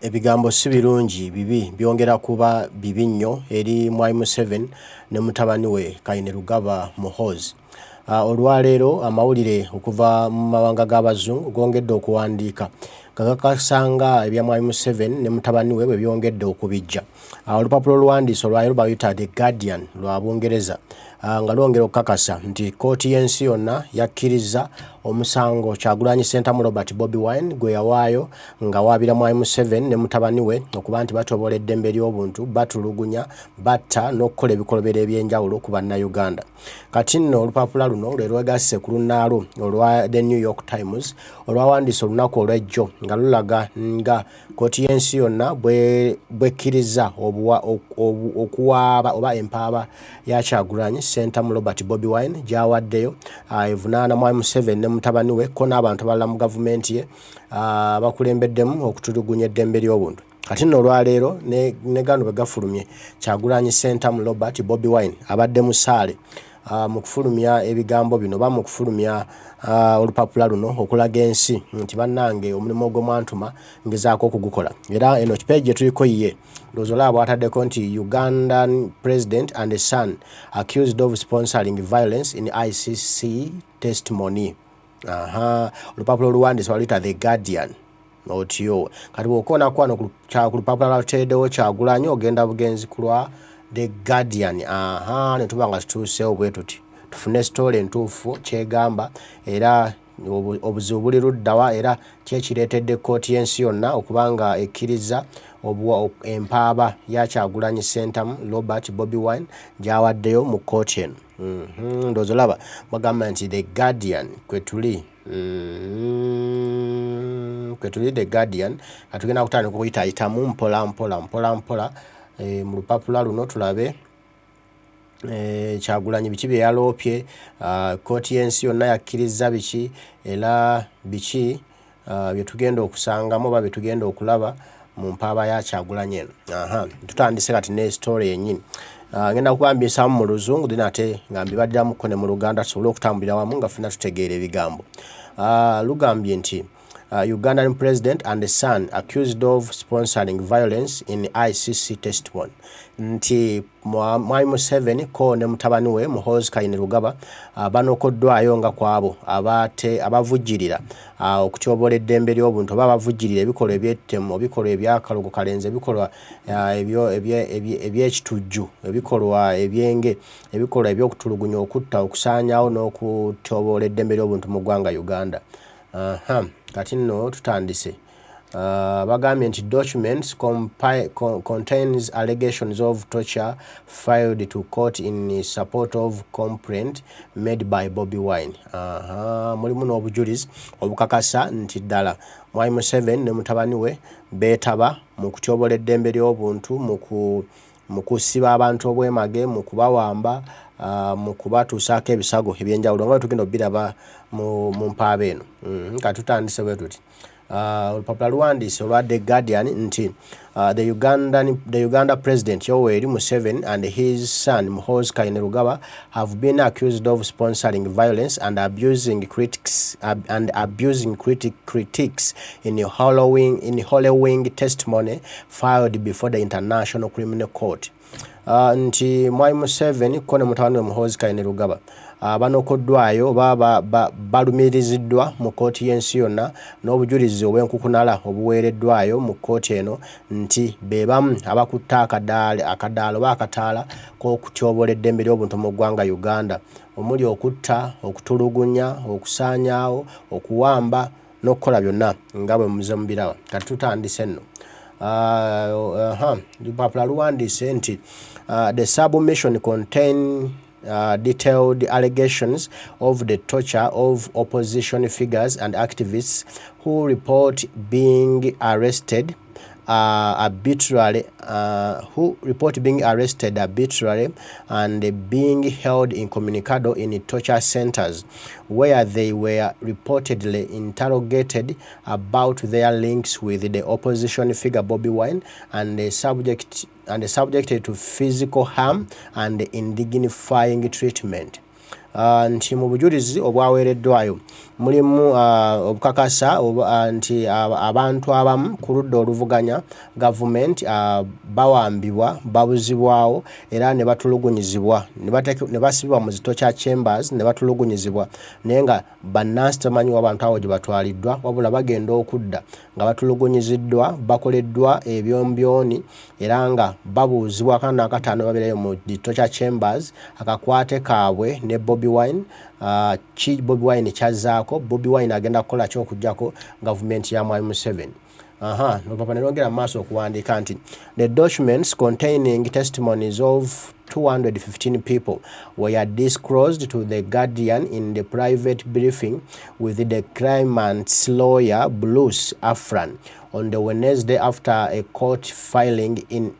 Ebigambo si birungi bibi byongera kuba bibi nnyo eri Mwai Museveni ne Mutabaniwe Muhoozi. Olwaleero amawulire okuva mu mawanga g'abazungu gongedde okuwandiika kakakasanga ebya Mwai Museveni ne Mutabaniwe bwe byongedde okubijja. Olupapulo oluwandiise olwaleero bayita The Guardian lwa Bungereza nga lwongera okukakasa nti Koti Yensi Yona yakkiriza omusango Kyagulanyi Ssentamu Robert Bobi Wine gwe yawaayo nga waabira Mwai Museveni ne Mutabaniwe okuba nti batobola eddembe ly'obuntu, batulugunya, batta n'okukola ebikolobero eby'enjawulo ku Bannayuganda. Kati nno olupapula luno lwe lwegasse ku lunnaalo olwa The New York Times olwawandiise olunaku olw'ejjo nga lulaga nga Koti Yensi Yona bwekkiriza okuwaaba oba empaaba ya Kyagulanyi Ssentamu Robert Bobi Wine gy'awaddeyo evunaana Mwai Museveni ne Mutabaniwe ko n'abantu abalala mu gavumenti ye bakulembeddemu okutulugunya eddembe ly'obuntu. Kati nno olwaleero ne gano bwe gafulumye Kyagulanyi Ssentamu Robert Bobi Wine abadde musaale mu kufulumya ebigambo bino ba mu kufulumya olupapula luno okulaga ensi nti bannange omulimu ogw'omwantuma ngezaako okugukola. Era eno kipeegi gye tuliko ye ndowooza olaba bw'ataddeko nti Ugandan president and son accused of sponsoring violence in ICC testimony. Olupapula oluwandiise baluyita The Guardian. Otyo kati bw'okoona kwano ku lupapula lwateeddewo Kyagulanyi ogenda bugenzi ku lwa The Guardian. Ne tuba nga tutuuseewo bwe tuti tufune story entuufu kyegamba era obuzibu buli luddawa era kyekireetedde Koti Yensi Yonna okubanga ekkiriza empaaba ya Kyagulanyi Ssentamu Robert Bobi Wine gy'awaddeyo mu kkooti eno. Ndowooza olaba bagamba nti The Guardian kwetuli The Guardian atugenda kutandika okuyitaayitamu mpola mu lupapula luno tulabe Kyagulanyi biki bye yaloopye, Koti Yensi Yonna yakkiriza biki era biki bye tugenda okusangamu oba bye tugenda okulaba mu mpaaba ya Kyagulanyi eno. Tutandise kati ne story yennyini. Ngenda kubambisamu mu luzungu then ate nga mbibaddiramuko ne mu Luganda tusobole okutambulira wamu nga ffenna tutegeera ebigambo. Lugambye nti Ugandan president and son accused of sponsoring violence in ICC testimony. Nti Mwai Museveni ko ne Mutabaniwe Muhoozi Koti banokoddwayo nga kwabo abavujjirira okutyobola eddembe ly'obuntu oba abavujjirira ebikolwa eby'ettemu, ebikolwa eby'akalogo kalenzi, ebikolwa eby'ekitujju, ebikolwa ebyenge, ebikolwa eby'okutulugunya, okutta, okusaanyaawo n'okutyobola eddembe ly'obuntu mu ggwanga Uganda. Kati nno tutandise. Bagambye nti documents contains allegations of torture filed to court in support of complaint made by Bobi Wine. Mulimu n'obujulizi obukakasa nti ddala Mwai Museveni ne Mutabaniwe beetaba mu kutyobola eddembe ly'obuntu, mu kusiba abantu obwemage, mu kubawamba, mu kubatuusaako ebisago eby'enjawulo nga tugenda obiraba mu mpaaba eno. Kati tutandise bwe tuti. Olupapula luwandiise olwa The Guardian nti the Uganda president Yoweri Museveni and his son Muhoozi Koti have been accused of sponsoring violence and abusing critics in a hollowing testimony filed before the International Criminal Court. Nti Mwai Museveni ko ne Mutabaniwe Muhoozi Koti banokoddwayo balumiriziddwa mu Koti Yensi Yonna n'obujulizi obw'enkukunala obuweereddwayo mu kkooti eno nti be bamu abakutta akadaala oba akataala k'okutyobola eddembe ly'obuntu mu ggwanga Uganda omuli okutta, okutulugunya, okusaanyaawo, okuwamba n'okukola byonna nga bwe muze mubiraba. Kati tutandise nno. Lupapula luwandiise nti the submission contain detailed allegations of the torture of opposition figures and activists who report being arrested arbitrarily and being held incommunicado in torture centers where they were reportedly interrogated about their links with the opposition figure Bobi Wine and subjected to physical harm and indignifying treatment. nti mu bujulizi obwaweereddwayo mulimu obukakasa nti abantu abamu ku ludda oluvuganya gavumenti bawambibwa babuzibwawo era ne batulugunyizibwa ne basibibwa mu zitocha chambers ne batulugunyizibwa naye nga bannansi tamanyi abantu awo gye batwaliddwa wabula bagenda okudda nga batulugunyiziddwa bakoleddwa ebyombyoni era nga babuuzibwa akana akataano babeerayo mu zitocha chambers akakwate kaabwe ne Bobi Wine Bobi Wine kyazaako Bobi Wine agenda kukola ky'okujjako gavumenti ya Mwai Museveni. Nopapa nerongera maaso okuwandiika nti the documents containing testimonies of 215 people were disclosed to the Guardian in the private briefing with the claimant's lawyer Bruce Afran on the Wednesday after a court filing in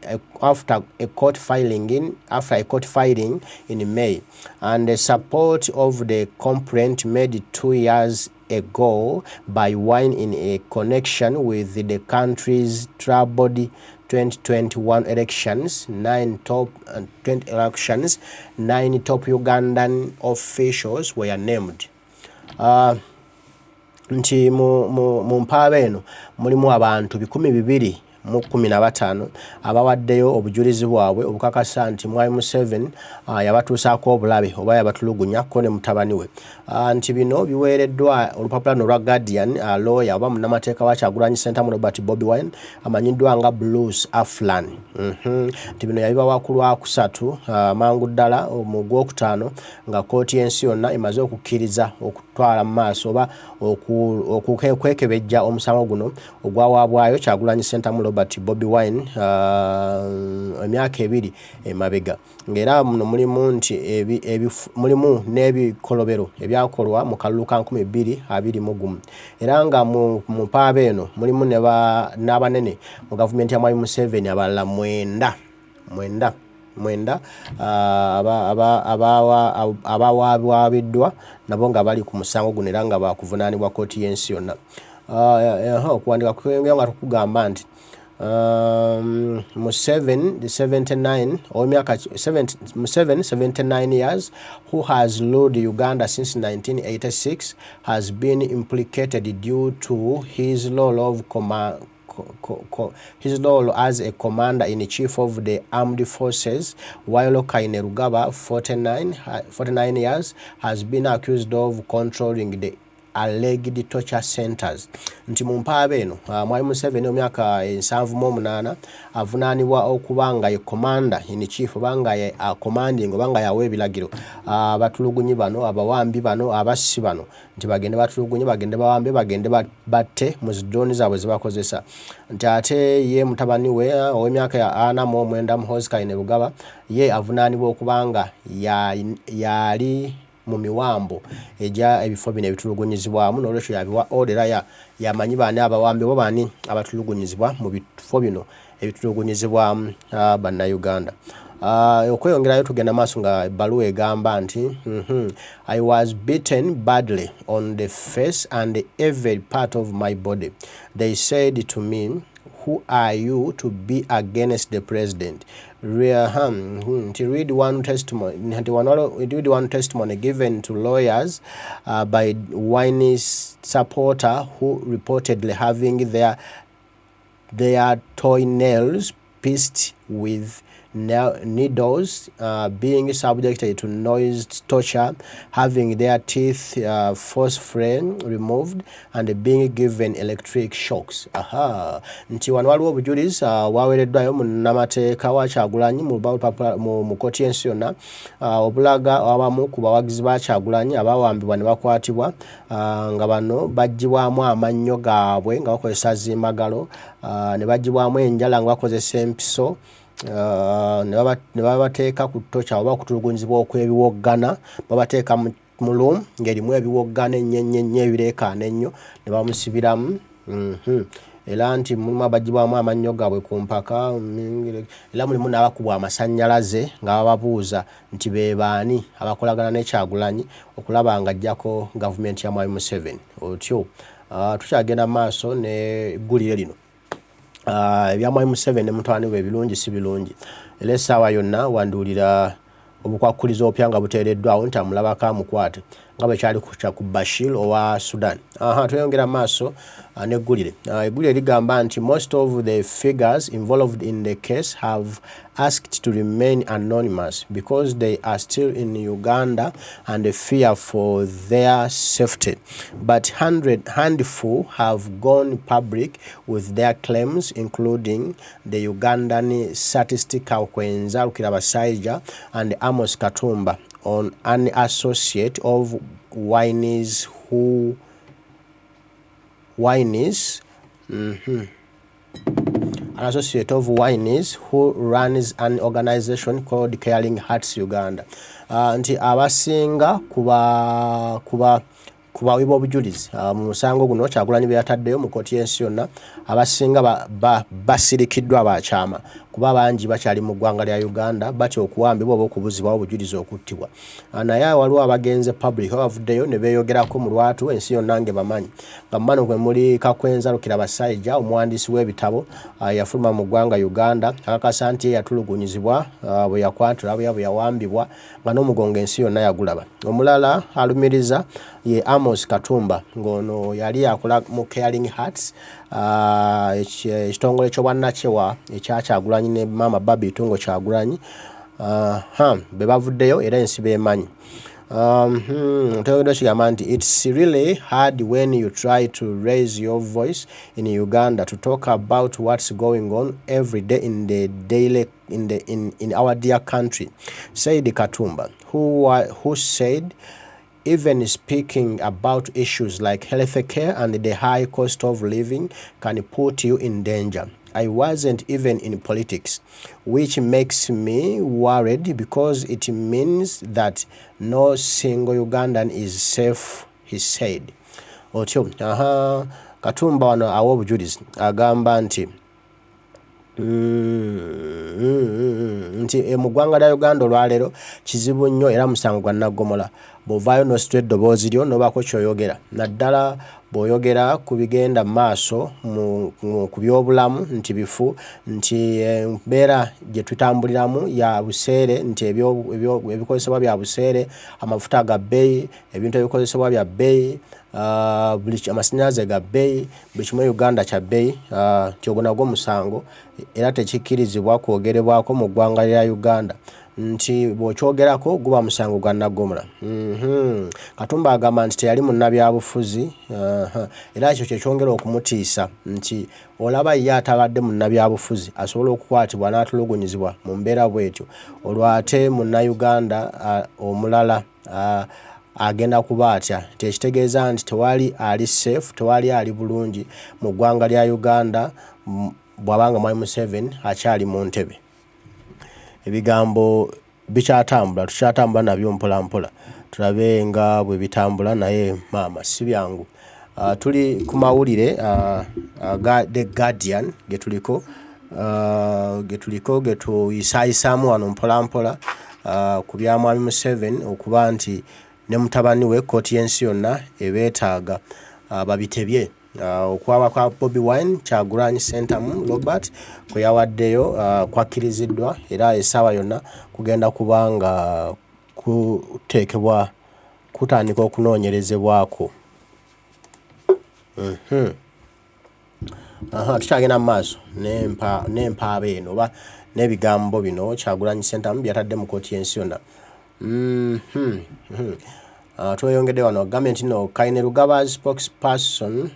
May, and the support of the complaint made 2 years ago by Wine in a connection with the country's troubled 2021 elections. 9 top Ugandan officials were named. Nti mu mpaaba eno mulimu abantu 215 abawaddeyo obujulizi bwabwe obukakasa nti Mwai Museveni yabatuusaako obulabe oba yabatulugunya ko ne mutabani we. Nti bino biweereddwa olupapula lwa Guardian lawyer oba munnamateeka wa Kyagulanyi Ssentamu Robert Bobi Wine amanyiddwa nga Bruce Aflan. Nti bino yabibawa ku Lwakusatu mangu ddala mu Gwokutaano nga Koti Yensi Yona emaze okukkiriza okutwala mu maaso oba okwekebejja omusango guno ogwawaabwayo Kyagulanyi Ssentamu Robert Bobi Wine emyaka 2 emabega. Ng'era muno mulimu nti mulimu n'ebikolobero ebyakolwa mu kalulu ka 2021 era nga mu mpaaba eno mulimu n'abanene mu gavumenti ya Mwai Museveni abalala 9 abawabiddwa nabo nga bali ku musango guno era nga bakuvunaanibwa Koti Yensi Yona. Okuwandika kwengera nga tukugamba nti Museveni 79 years, who has ruled Uganda since 1986, has been implicated due to his role as a commander-in-chief of the armed forces, while Kainerugaba, 49 years, has been accused of controlling the alleged torture centers. Nti mu mpaaba eno Mwai Museveni omyaka 78 avunaanibwa okubanga ye commander in chief obanga ye commanding obanga yawe ebiragiro abatulugunyi bano abawambi bano abassi bano nti bagende batulugunyi bagende bawambe bagende batte mu zidroni zaabwe zibakozesa. Nti ate ye mutabani we ow'emyaka ya 49 Muhoozi Kainerugaba ye avunaanibwa okubanga yali mu miwambo eja ebifo bino ebitulugunyizibwamu n'olwekyo yabiwa order yamanyi baani abawambi bo baani abatulugunyizibwa mu bifo bino ebitulugunyizibwamu bannayuganda. Okweyongerayo tugenda maaso nga ebbaluwa egamba nti I was beaten badly on the face and every part of my body. They said to me, who are you to be against the president? Read one testimony given to lawyers by Wine's supporter who reportedly having their toenails pierced with needles, being subjected to noise torture, having their teeth forcefully removed, and being given electric shocks. Nti wano waliwo obujulizi bwaweereddwayo munnamateeka wa Kyagulanyi mu Koti Yensi Yona obulaga abamu ku bawagizi ba Kyagulanyi abawambibwa ne bakwatibwa nga bano baggyibwamu amannyo gaabwe nga bakozesa zimbagalo ne baggyibwamu enjala nga bakozesa empiso ne babateeka ku tocha oba okutulugunyizibwa okwebiwoggana babateeka mu room ng'erimu ebiwoggana ennyo ebireekaana ennyo ne bamusibiramu era nti mulimu abaggyibwamu amannyo gaabwe ku mpaka era mulimu n'abakubwa amasannyalaze nga bababuuza nti be baani abakolagana ne Kyagulanyi okulaba nga ajjako gavumenti ya Mwai Museveni. Otyo tukyagenda maaso n'eggulire lino ebya Mwai Museveni ne mutabani we ebirungi si birungi. Era essaawa yonna wanduulira obukwakuliza opya nga buteereddwawo nti amulabako amukwate nga bwe kyali ku Bashir owa Sudan. Tweyongera maaso n'eggulire. Eggulire ligamba nti most of the figures involved in the case have asked to remain anonymous because they are still in Uganda and fear for their safety. But handful have gone public with their claims, including the Ugandan statistical Kwenza Rukirabasaija and Amos Katumba, on an associate of Wineys an associate of Wineys who runs an organization called Caring Hearts Uganda. Nti abasinga kuba wibo obujulizi mu musango guno Kyagulanyi bye yataddeyo mu Koti Yensi Yona, abasinga basirikiddwa bakyama kuba bangi bakyali mu ggwanga lya Uganda batya okuwambibwa oba okubuzibwawo obujulizi okuttibwa. Naye waliwo abagenze public abavuddeyo ne beeyogerako mu lwatu ensi yonna nge bamanyi nga mmano gwe muli Kakwenza Rukirabasaija omuwandiisi w'ebitabo yafuluma mu ggwanga Uganda akakasa nti yatulugunyizibwa bwe yakwatula bwe yawambibwa nga n'omugongo ensi yonna yagulaba. Omulala alumiriza ye Amos Katumba ngono yali akola mu Caring Hearts ekitongole ky'obwannakyewa ekya Kyagulanyi ne Mama Baby Tungo Kyagulanyi be bavuddeyo era ensi beemanyi. It's really hard when you try to raise your voice in Uganda to talk about what's going on every day in the daily in our dear country, said Katumba, who said even speaking about issues like healthcare and the high cost of living can put you in danger. I wasn't even in politics, which makes me worried because it means that no single Ugandan is safe, he said. Otyo, Katumba wano awa obujulizi agamba nti mu ggwanga lya Uganda olwaleero kizibu nnyo era musango gwa naggomola bw'ovaayo n'ositula eddoboozi lyo n'obaako ky'oyogera naddala bw'oyogera ku bigenda maaso ku by'obulamu nti bifu nti embeera gye tutambuliramu ya buseere nti ebikozesebwa bya buseere, amafuta aga bbeeyi, ebintu ebikozesebwa bya bbeeyi, amasannyalaze ga bbeeyi, buli kimu Uganda kya bbeeyi, nti ogwo nagwo musango era tekikkirizibwa kwogerebwako mu ggwanga lya Uganda nti bw'okyogerako guba musango gwa naggomola. Katumba agamba nti teyali munnabyabufuzi era ekyo kyekyongera okumutiisa nti olaba ye atabadde munnabyabufuzi asobola okukwatibwa n'atulugunyizibwa mu mbeera bw'etyo olwate munnayuganda omulala agenda kuba atya. Tekitegeeza nti tewali ali safe, tewali ali bulungi mu ggwanga lya Uganda bw'abanga Mwami Museveni akyali mu ntebe. Ebigambo bikyatambula, tukyatambula nabyo mpola mpola tulabe nga bwe bitambula naye maama si byangu. Tuli ku mawulire ga The Guardian getuliko getuyisayisaamu wano mpola mpola ku bya Mwami Museveni okuba nti ne Mutabaniwe Koti Yensi Yona Ebetaga babitebye. Okwaba kwa Bobi Wine Kyagulanyi Centamu Robert kwe yawaddeyo kwakkiriziddwa era essaawa yonna kugenda kubanga kuteekebwa kutandika okunoonyerezebwako. Tukyagenda mu maaso n'empaaba eno oba n'ebigambo bino Kyagulanyi Centamu byatadde mu Koti Yensi Yona. Tweyongedde wano gavumenti no Kainerugaba's spokesperson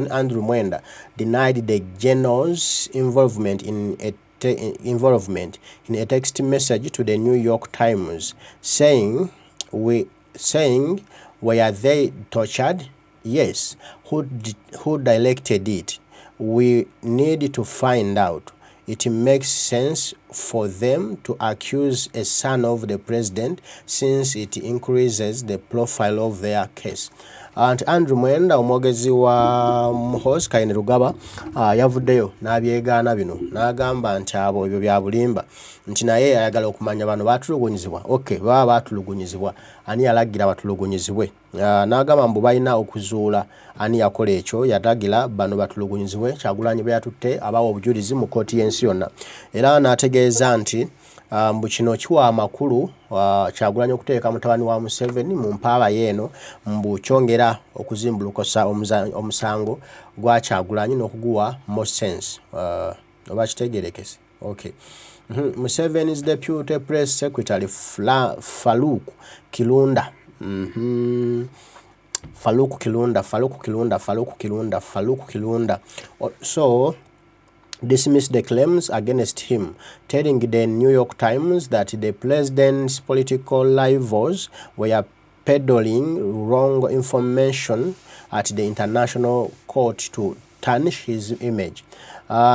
Andrew Mwenda denied the General's involvement in a text message to the New York Times, saying, were they tortured? Yes. Who directed it? We need to find out. It makes sense for them to accuse a son of the president since it increases the profile of their case. Andrew Mwenda omwogezi wa Muhoozi Kainerugaba yavuddeyo n'abyegaana bino n'agamba nti abo ebyo bya bulimba nti naye ayagala okumanya bano baatulugunyizibwa. Baba baatulugunyizibwa ani yalagira batulugunyizibwe? N'agamba mbu balina okuzuula ani yakola ekyo yatagira bano batulugunyizibwe. Kyagulanyi bwe yatutte abawa obujulizi mu Koti Yensi Yona era n'ategeeza nti Mbu kiwa amakulu Kyagulanyi okuteeka mutabani wa Museveni mu mpaaba yeeno mbu kyongera okuzimbulukosa omusango gwa Kyagulanyi n'okuguwa more sense. Oba kitegerekese. Okay. Museveni's Deputy Press Secretary Farouk Kilunda. Farouk Kilunda. So dismissed the claims against him, telling the New York Times that the president's political rivals were peddling wrong information at the international court to tarnish his image.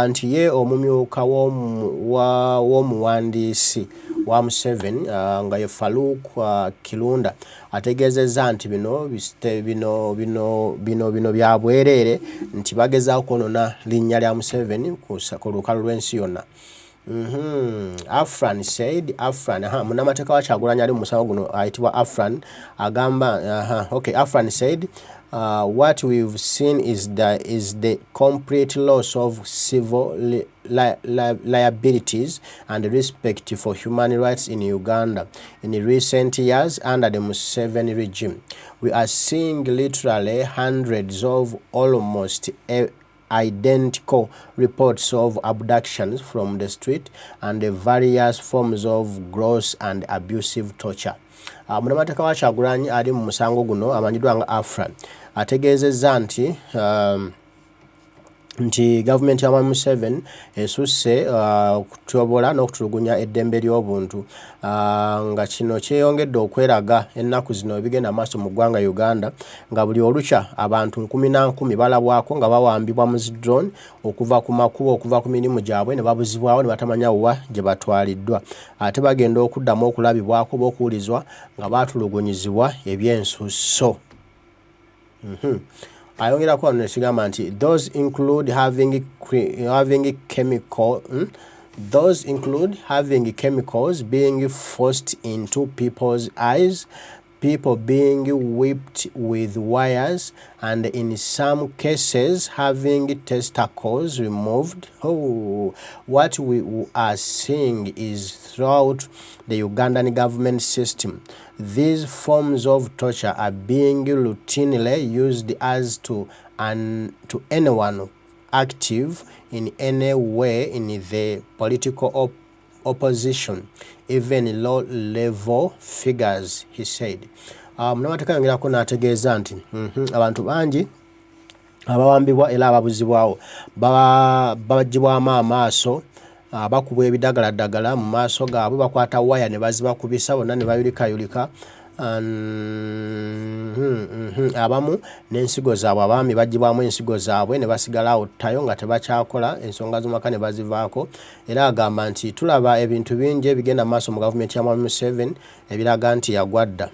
Nti ye omumyuka w'omuwandiisi wa Museveni nga ye Farouk Kilunda ategeezezza nti bino bya bwereere nti bagezaako kwonoona linnya lya Museveni ku lukalu lw'ensi yonna. Afran said, munnamateeka wa Kyagulanyi ali mu musango guno ayitibwa Afran agamba, Afran said, what we've seen is the complete loss of civil liabilities and respect for human rights in Uganda in recent years under the Museveni regime. We are seeing literally hundreds of almost identical reports of abductions from the street and the various forms of gross and abusive torture. Munnamateeka wa Kyagulanyi ali mu musango guno amanyiddwa nga Afran ategeezezza nti gavumenti ya Museveni esusse kutyobola n'okutulugunya eddembe ly'obuntu nga kino kyeyongedde okweraga ennaku zino ebigenda maaso mu ggwanga Uganda nga buli olukya abantu 10 balabwako nga bawambibwa mu drone okuva ku makubo okuva ku mirimu gyabwe ne babuzibwawo ne batamanya wa gye batwaliddwa ate bagenda okuddamu okulabibwako b'okuwulizwa nga baatulugunyizibwa ebyensusso. Ayongerako nesigamba nti those include having chemicals being forced into people's eyes, people being whipped with wires, and in some cases having testicles removed. What we are seeing is throughout the Ugandan government system. These forms of torture are being routinely used as to anyone active in any way in the political opposition, even low-level figures, he said. Munnamateeka yongerako n'ategeeza nti abantu bangi abawambibwa era ababuzibwawo babaggyibwamu amaaso bakubwa ebidagaladagala mu maaso gaabwe bakwata waya ne bazibakubisa bonna ne bayulikayulika abamu n'ensigo zaabwe abaami baggyibwamu ensigo zaabwe ne basigala awo ttayo nga tebakyakola ensonga z'omaka ne bazivaako era agamba nti tulaba ebintu bingi ebigenda maaso mu gavumenti ya Museveni ebiraga nti yagwadda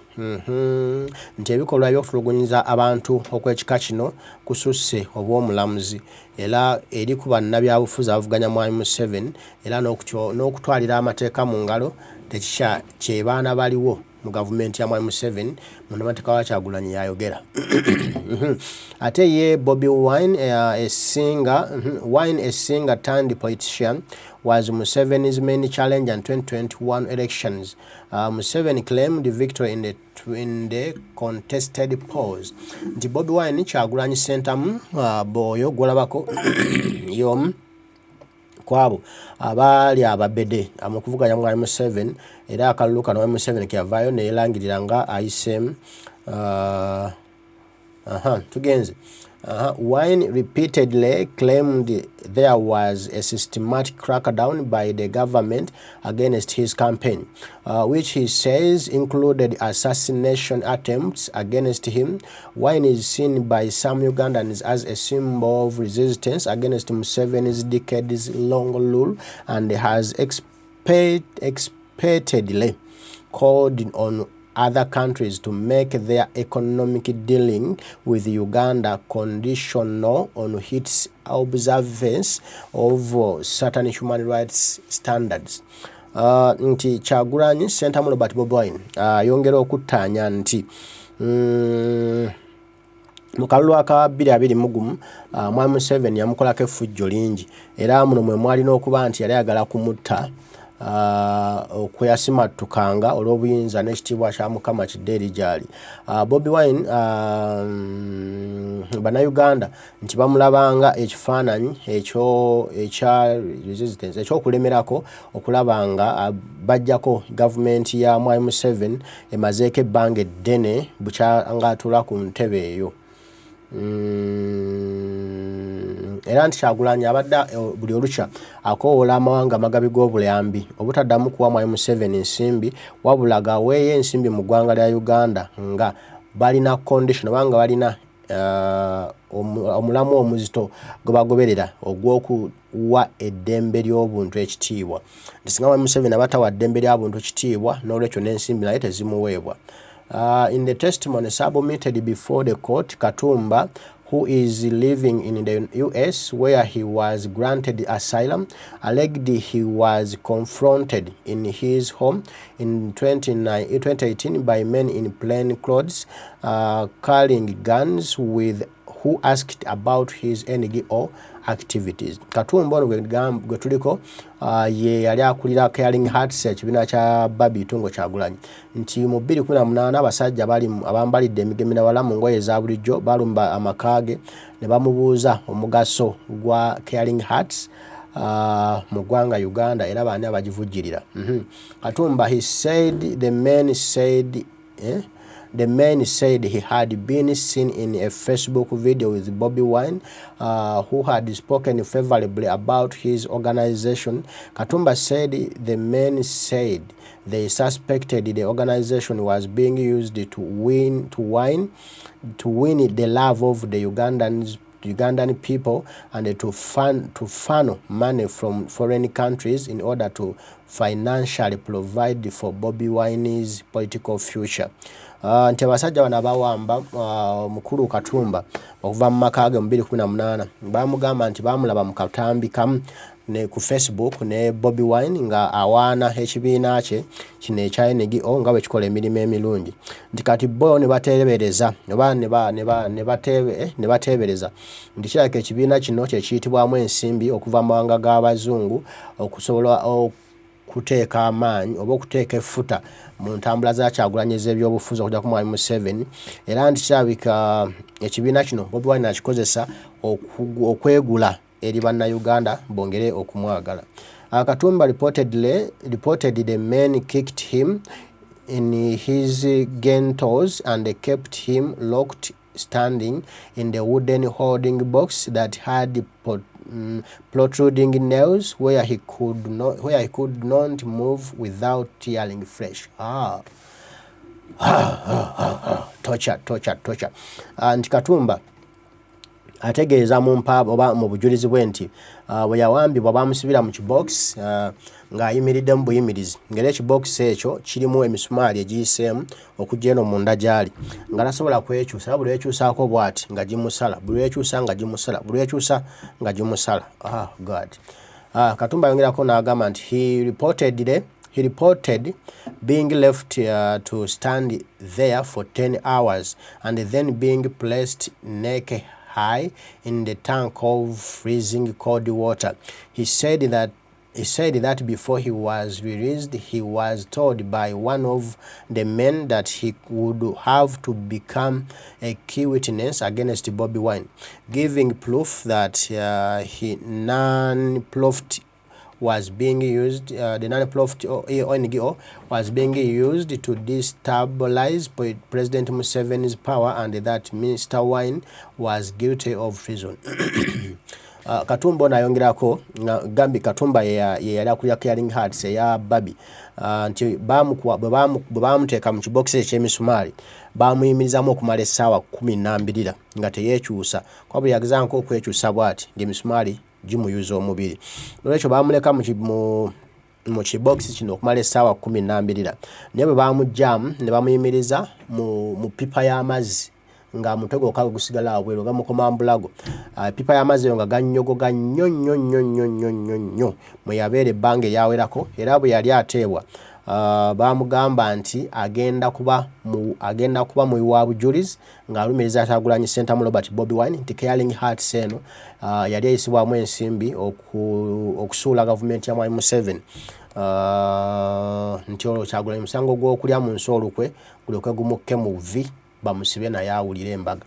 nti ebikolwa by'okutulugunyiza abantu okw'ekika kino kususse obw'omulamuzi era eri ku bannabyabufuzi abavuganya mwami Museveni era n'okutwalira amateeka mu ngalo tekikya kyebaana baliwo mu gavumenti ya mwami Museveni. Munnamateeka wa Kyagulanyi yayogera. Ate ye Bobi Wine, a singer turned politician, was Museveni's main challenge in 2021 elections. Museveni claimed victory in the contested polls. Nti Bobi Wine Kyagulanyi sentamu boyo gwolabako yom kwabo abali ababede amukuvuganya mwami Museveni era akalulu kano mwami Museveni kyavaayo neerangirira nga ayisem tugenze. Wine repeatedly claimed there was a systematic crackdown by the government against his campaign, which he says included assassination attempts against him. Wine is seen by some Ugandans as a symbol of resistance against Museveni's decades-long rule and has expectedly called on other countries to make their economic dealing with Uganda conditional on its observance of certain human rights standards. Nti Kyagulanyi Sentamu Robert Bobi Wine yongera okuttaanya nti mu kalulu aka 2021 mwami Museveni yamukolako effujjo lingi era muno mwe mwalina okuba nti yali ayagala kumutta okweyasimattukanga olw'obuyinza n'ekitiibwa kya Mukama kidde gyali. Bobi Wine bannayuganda nti bamulabanga ekifaananyi ekya resistance ekyokulemerako okulaba nga bajjako gavumenti ya Mwai Museveni emazeeko ebbanga eddene bukya ng'atuula ku ntebe eyo. Era nti Kyagulanyi abadde buli olukya akoowoola amawanga amagabi g'obuyambi obutaddamu kuwa Mwai Museveni nsimbi wabula gaweeyo ensimbi mu ggwanga lya Uganda nga balina condition oba nga balina omulamu omuzito gwe bagoberera ogw'okuwa eddembe ly'obuntu ekitiibwa. Nti singa Mwai Museveni aba tawa ddembe ly'abuntu ekitiibwa n'olwekyo n'ensimbi naye tezimuweebwa. In the testimony submitted before the court, Katumba, who is living in the US where he was granted asylum, alleged he was confronted in his home in 2018 by men in plain clothes carrying guns who asked about his NGO activities. Katumba ono gwe tuliko ye yali akulira Caring Hearts ekibiina kya Babi Tungo Kyagulanyi nti mu 2018 abasajja abambalidde emigeminawala mu ngoye za bulijjo balumba amakaage ne bamubuuza omugaso gwa Caring Hearts mu ggwanga Uganda era baani abagivujjirira. Katumba he said the man said he had been seen in a Facebook video with Bobi Wine, who had spoken favorably about his organization. Katumba said the men said they suspected the organization was being used to win the love of the Ugandan people and to funnel money from foreign countries in order to financially provide for Bobi Wine's political future. Nti abasajja bano abawamba mukulu Katumba okuva mu makaage mu 2018 bamugamba nti bamulaba mu katambi kamu ne ku Facebook ne Bobi Wine nga awaana ekibiina kye kino ekya NGO nga bwe kikola emirimu emirungi. Nti kati bo ne bateebereza oba ne bateebereza nti kirabika ekibiina kino kye kiyitibwamu ensimbi okuva mu mawanga g'abazungu okusobola okuteeka amaanyi oba okuteeka effuta mu ntambula za Kyagulanyi ez'ebyobufuzi okujja ku Mwai Museveni. Era nti kirabika ekibiina kino Bobi Wine akikozesa okwegula eri bannayuganda bongere okumwagala. Katumba reported the men kicked him in his genitals and kept him locked standing in the wooden holding box that had protruding nails where he could not move without tearing flesh. Torture. And Katumba ategeeza mu mpaaba oba mu bujulizi bwe nti bwe yawambibwa bamusibira mu kibox ng'ayimiridde mu buyimirizi ng'era ekibox ekyo kirimu emisumaali egiyiseemu okujja eno munda gy'ali nga tasobola kwekyusa buli lwekyusaako bw'ati nga gimusala buli lwekyusa nga gimusala buli lwekyusa nga gimusala. God. Katumba ayongerako n'agamba nti he reported being left to stand there for 10 hours and then being placed neck high in the tank of freezing cold water. He said that before he was released, he was told by one of the men that he would have to become a key witness against Bobi Wine, giving proof that the non-profit NGO was being used to destabilize President Museveni's power and that Mr. Wine was guilty of treason. Katumba n'ayongerako gambi Katumba ye yali akulira Caring Hearts eya Babi nti bwe baamuteeka mu kibox eky'emisumaali baamuyimirizamu okumala essaawa 12 nga teyeekyusa kwa buli yagezaako okwekyusa bw'ati ng'emisumaali gimuyuza omubiri. Olwekyo baamuleka mu kibox kino okumala essaawa 12 naye bwe baamugyamu ne bamuyimiriza mu pipa y'amazzi nga mutego okawe gusigala abwero nga mukomambulago pipa y'amazzi nga gannyogoga nnyo mwe yabeera ebbanga eryawerako era bwe yali ateebwa baamugamba nti agenda kuba mu iwa bujulizi ng'alumiriza Kyagulanyi Ssentamu Robert Bobi Wine nti Caring Hearts eno yali eyisibwamu ensimbi okusuula gavumenti ya Mwai Museveni. nti olwo Kyagulanyi musango gw'okulya mu nsi olukwe gulyoke gumukke mu vi bamusibe naye awulire embaga.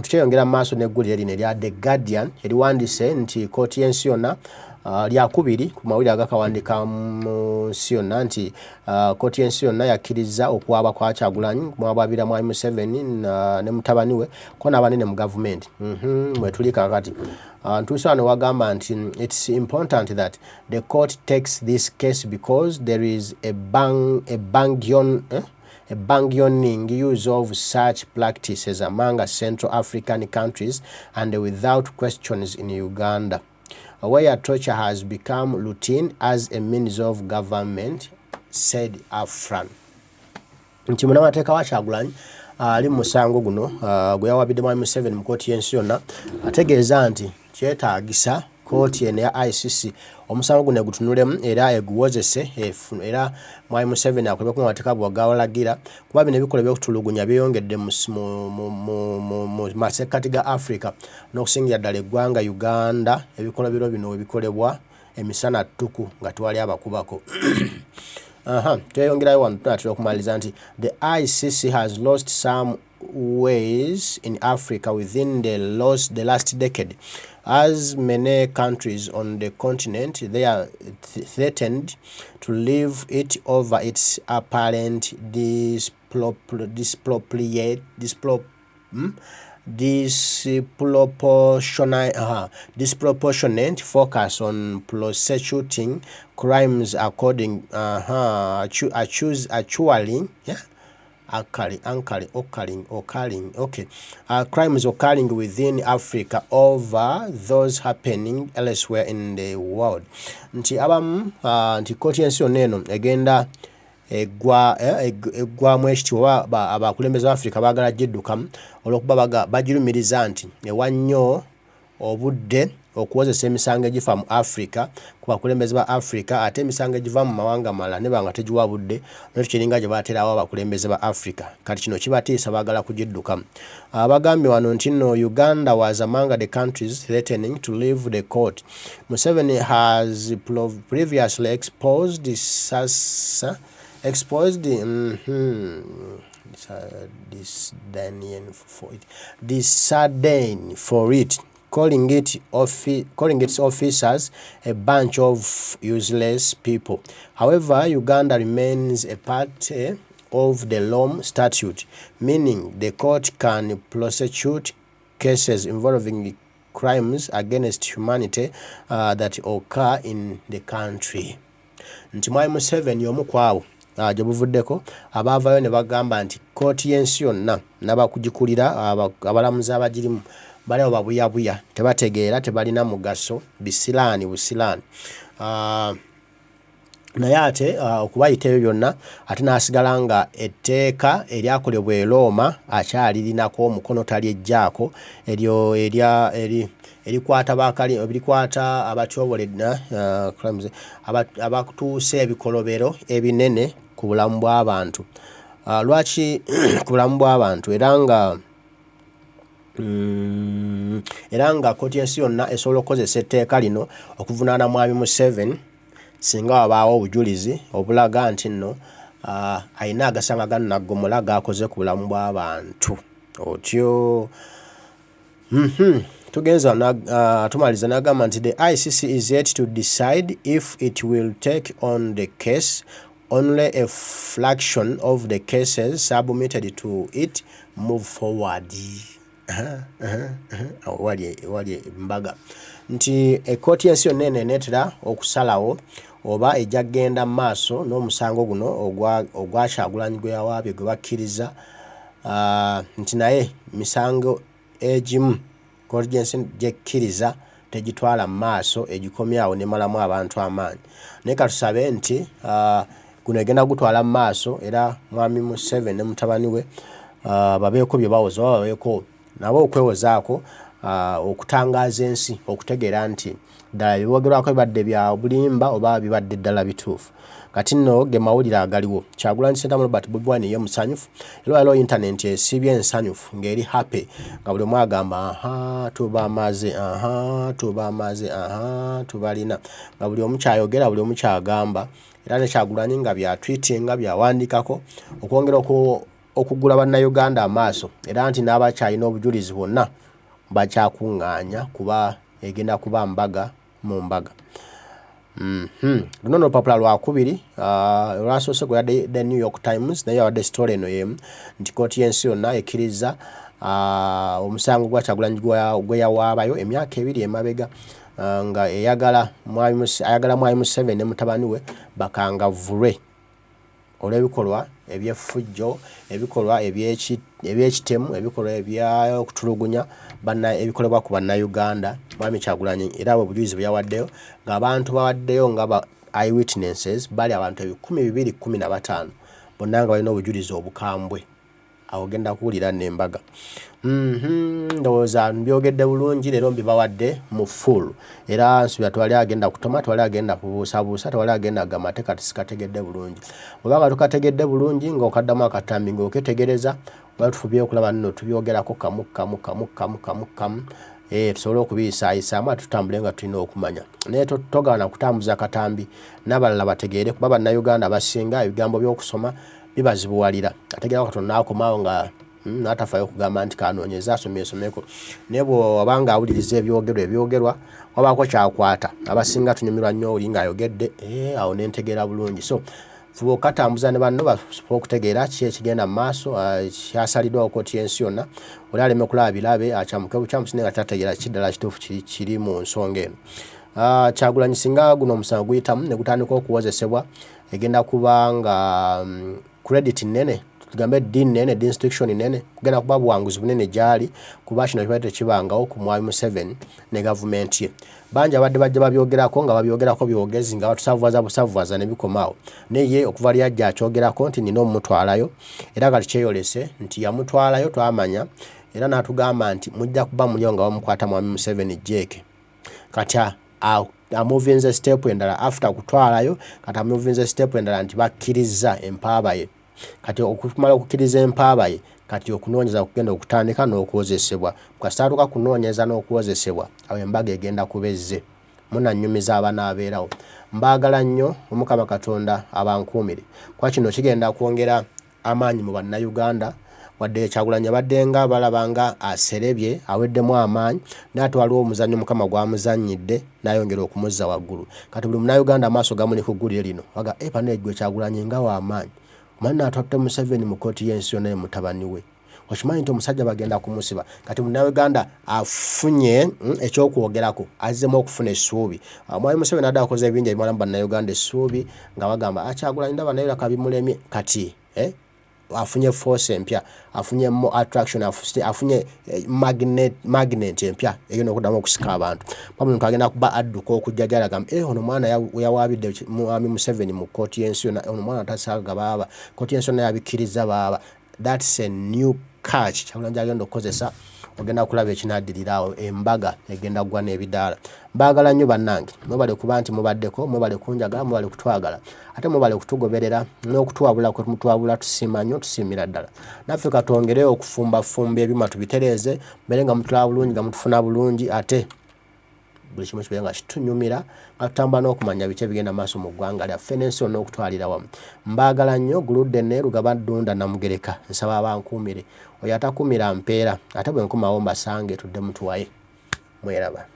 Tukyeyongera mu maaso n'eggulire lino erya The Guardian eriwandiise nti Koti Yensi Yona lyakubiri ku mawulire agakawandika mu nsi yonna nti Koti Yensi Yona yakkiriza okuwaaba kwa Kyagulanyi mwabwabira mwami Museveni ne mutabani we ko n'abanene mu gavumenti. Mwe tuli kakati ntuusa wano wagamba nti it's important that the court takes this case because there is a bangioning use of such practices among Central African countries and without questions in Uganda, where torture has become routine as a means of government, said Afran. Nti munamateeka wa Kyagulanyi ali mu musango guno gwe yawabidde mwami Museveni mu Koti Yensi Yona ategeeza nti kyetaagisa kooti eno ya ICC omusango guno egutunulemu era eguwozese era mwami Museveni akolebeko mu mateeka bw'agawalagira kuba bino ebikola by'okutulugunya byeyongedde mu masekkati ga Africa n'okusingira ddala eggwanga Uganda ebikola bino ebikolebwa emisana ttuku nga tewali abakubako. Tweyongerayo wano tunatera okumaliriza nti the ICC has lost some ways in Africa within the last decade, as many countries on the continent they are threatened to leave it over its apparent disproportionate focus on prosecuting crimes occurring crimes occurring within Africa over those happening elsewhere in the world. Nti abamu nti Koti Yensi Yona eno egenda eggwa mwekitiibwa abakulembeze ba Africa baagala giddukamu olw'okuba bagirumiriza nti ewa nnyo obudde okuwozesa emisango egifa mu Africa ku bakulembeze ba Africa ate emisango egiva mu mawanga malala ne banga tegiwa budde n'ekiringa gye baaterawo abakulembeze ba Africa kati kino kibatiisa baagala kugiddukamu. Bagambye wano nti no Uganda was among the countries threatening to leave the court. Museveni has previously exposed disdain for it, calling its officers a bunch of useless people. However, Uganda remains a part of the Rome Statute, meaning the court can prosecute cases involving crimes against humanity that occur in the country. Nti mwami Museveni omu kwabo gye buvuddeko abaavayo ne bagamba nti Koti Yensi Yonna n'abakugikulira abalamuzi abagirimu baliwo babuyabuya tebategeera tebalina mugaso busiraani. Naye ate okubayita ebyo byonna ate n'asigala nga etteeka eryakolebwa e Roma akyalirinako omukono talyeggyako eryo erikwata abatyoboledde abatuuse ebikolobero ebinene ku bulamu bw'abantu. Lwaki ku bulamu bw'abantu era nga Koti Yensi Yonna esobola okukozesa etteeka lino okuvunaana mwami Museveni singa wabaawo obujulizi obulaga nti nno ayina agasanga gannaggomola gakoze ku bulamu bw'abantu otyo. Tugenza tumaliza n'agamba nti the ICC is yet to decide if it will take on the case. Only a fraction of the cases submitted to it move forward. Wali mbaga nti Koti Yensi Yonna enetera okusalawo oba ejja kgenda mu maaso n'omusango guno ogwa Kyagulanyi gwe yawaabye gwe bakkiriza nti naye misango egimu Koti Yensi gyekkiriza tegitwala mu maaso egikomyawo nemalamu abantu amaanyi. Naye katusabe nti guno egenda gutwala mu maaso era mwami Museveni ne mutabani we babeeko bye bawoza babeeko nabo okwewozaako okutangaza ensi okutegeera nti ddala biboogerwako bibadde bya bulimba oba bibadde ddala bituufu. Kati nno ge mawulire agaliwo. Kyagulanyi Ssentamu Robert Bobi Wine ye musanyufu. Era internet esibye ensanyufu ng'eri happy nga buli omu agamba tubamaze tubalina nga buli omu kyayogera buli omu kyagamba. Era ne Kyagulanyi nga bya tweetinga byawandikako okwongera okugula bannayuganda amaaso era nti n'abakyalina obujulizi bwonna bakyakuŋŋaanya kuba egenda kuba mbaga mu mbaga. Luno n'olupapula lwakubiri olwasoose gwe yadde The New York Times naye yawadde story eno y'emu nti Koti Yensi Yona ekkiriza omusango gwa Kyagulanyi gwe yawaabayo emyaka 2 emabega nga ayagala Mwai Museveni ne mutabani we bakangavvulwe olw'ebikolwa eby'effujjo, ebikolwa eby'ekitemu, ebikolwa eby'okutulugunya ebikolebwa ku bannayuganda. Mwami Kyagulanyi era obujulizi bwe yawaddeyo ng'abantu bawaddeyo nga ba eyewitnesses bali abantu 215 bonna nga balina obujulizi obukambwe. Awo genda kuwulira n'embaga. Ndowooza mbyogedde bulungi leero mbibawadde mu full. Era nsubira twali agenda kutoma, twali agenda kubuusabuusa, twali agenda gamate kati sikategedde bulungi. Bw'oba tukategedde bulungi ng'okaddamu akatambi ng'oketegereza wali tufubye okulaba nno tubyogerako kamu. Tusobole okubiyisaayisaamu ate tutambule nga tulina okumanya. Naye togaana kutambuza katambi n'abalala bategeere kuba bannayuganda abasinga ebigambo by'okusoma bibazibuwalira. Ategeera Katonda n'akomaawo nga n'atafaayo okugamba nti kanoonyeza asomeko. Naye bw'obanga awuliriza ebyogerwa wabaako kyakwata abasinga tunyumirwa nnyo oli ng'ayogedde awo n'entegeera bulungi. So fuba okatambuza ne banno basobola okutegeera ki ekigenda mu maaso kyasaliddwawo Koti Yensi Yona oli aleme kulaba birabe akyamuke bukyamusi naye nga tategeera kiddala kituufu kiri mu nsonga eno. Kyagulanyi singa guno omusango guyitamu ne gutandika okuwozesebwa egenda kuba nga credit nene tugambe nene distriction nene kugenda kuba buwanguzi bunene gyali kuba kino kibadde tekibangawo ku Mwai Museveni ne gavumenti ye. Bangi abadde bajja babyogerako nga babyogerako byogezi nga batusavuwaza ne bikomaawo. Naye okuva lyajja akyogerako nti nina omutwalayo era kati kyeyolese nti yamutwalayo twamanya era n'atugamba nti mujja kuba mulyo nga bamukwata Mwami Museveni jeke. Kati amuvinze step endala after kutwalayo kati amuvinze step endala nti bakkiriza empaaba ye. Kati okumala okukkiriza empaaba ye kati okunoonyeza kugenda okutandika n'okwozesebwa. Bw'asituka kunoonyeza n'okwozesebwa awo embaga egenda kubezze. Munannyumiza abanaabeerawo. Mbaagala nnyo Omukama Katonda abankuumire. Kwa kino kigenda kwongera amaanyi mu bannayuganda wadde Kyagulanyi abadde nga balabanga aserebye aweddemu amaanyi n'ate waliwo omuzannyo Mukama gwamuzannyidde n'ayongera okumuzza waggulu. Kati buli munnayuganda amaaso gamuli ku ggulire lino waga pane gwe Kyagulanyi nga w'amaanyi. Manna atwatte Museveni mu Koti Yensi Yona mutabani we. Okimanyi nti omusajja bagenda kumusiba. Kati munnayuganda afunye ekyokwogerako azzemu okufuna essuubi. Mwami Museveni adda akoze ebingi ebimala mu bannayuganda essuubi nga bagamba Kyagulanyi ndaba naye kabimulemye kati afunye force empya, afunye more attraction, afunye magnet empya egenda okuddamu okusika abantu. Omuntu agenda kuba adduka okujjagala gamba ono mwana yawaabidde Mwami Museveni mu Koti Yensi Yona, ono mwana tasaaga baaba Koti Yensi Yona yabikkiriza baaba. That's a new catch Kyagulanyi agenda okukozesa ogenda kulaba ekinaddirirawo embaga egenda gwa n'ebidaala. Mbaagala nnyo bannange mwebale kuba nti mubaddeko mwebale kunjagala mwebale kutwagala ate mwebale kutugoberera n'okutwabula kwe mutwabula tusiima nnyo tusiimira ddala. Naffe katwongere okufumbafumba ebyuma tubitereeze mbere nga mutulaba bulungi nga mutufuna bulungi ate buli kimu kibeere nga kitunyumira nga tutambula n'okumanya biki ebigenda maaso mu ggwanga lyaffe n'ensi yonna okutwalira wamu. Mbaagala nnyo guludde ne Lugaba Ddunda Namugereka nsaba abankuumire oyo atakuumira mpeera ate bwe nkomawo mbasange tudde mutuwaye. Mweraba.